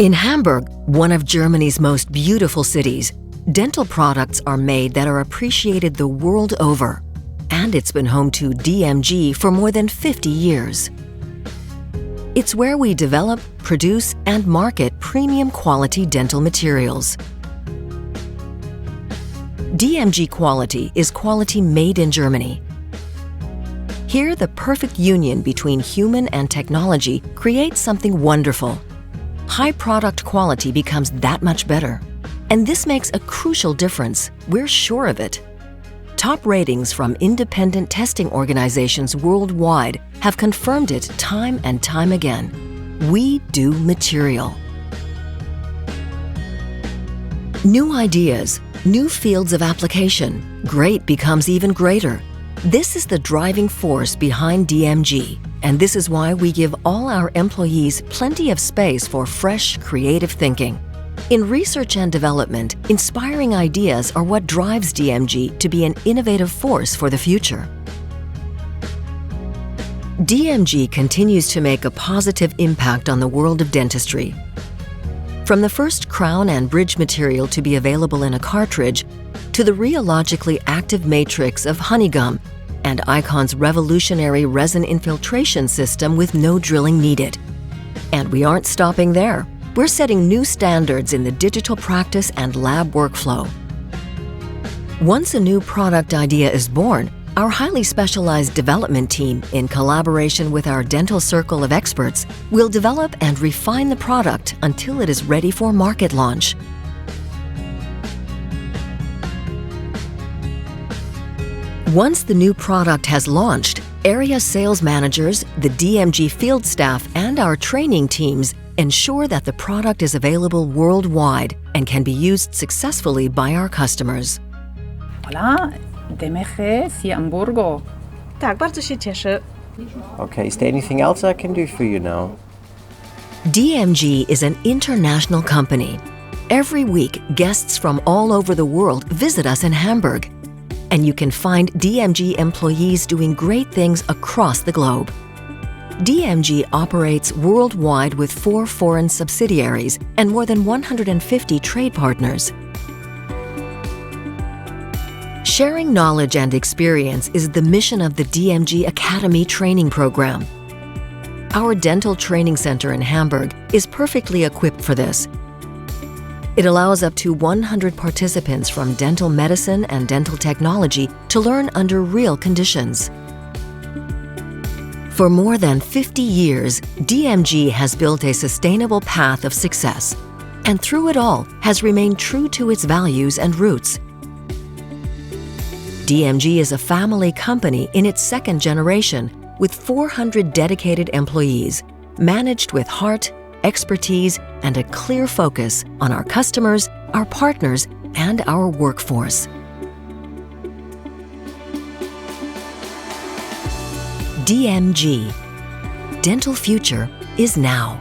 In Hamburg, one of Germany's most beautiful cities, dental products are made that are appreciated the world over. And it's been home to DMG for more than 50 years. It's where we develop, produce, and market premium quality dental materials. DMG quality is quality made in Germany. Here, the perfect union between human and technology creates something wonderful. High product quality becomes that much better. And this makes a crucial difference. We're sure of it. Top ratings from independent testing organizations worldwide have confirmed it time and time again. We do material. New ideas, new fields of application. Great becomes even greater. This is the driving force behind DMG, and this is why we give all our employees plenty of space for fresh, creative thinking. In research and development, inspiring ideas are what drives DMG to be an innovative force for the future. DMG continues to make a positive impact on the world of dentistry. From the first crown and bridge material to be available in a cartridge, to the rheologically active matrix of Honeygum and Icon's revolutionary resin infiltration system with no drilling needed. And we aren't stopping there. We're setting new standards in the digital practice and lab workflow. Once a new product idea is born, our highly specialized development team, in collaboration with our dental circle of experts, will develop and refine the product until it is ready for market launch. Once the new product has launched, area sales managers, the DMG field staff, and our training teams ensure that the product is available worldwide and can be used successfully by our customers. Hola, DMG z Hamburgo. Tak, bardzo się cieszę. Okay, is there anything else I can do for you now? DMG is an international company. Every week, guests from all over the world visit us in Hamburg. And you can find DMG employees doing great things across the globe. DMG operates worldwide with 4 foreign subsidiaries and more than 150 trade partners. Sharing knowledge and experience is the mission of the DMG Academy training program. Our dental training center in Hamburg is perfectly equipped for this. It allows up to 100 participants from dental medicine and dental technology to learn under real conditions. For more than 50 years, DMG has built a sustainable path of success, and through it all has remained true to its values and roots. DMG is a family company in its second generation with 400 dedicated employees, managed with heart, expertise, and a clear focus on our customers, our partners, and our workforce. DMG. Dental future is now.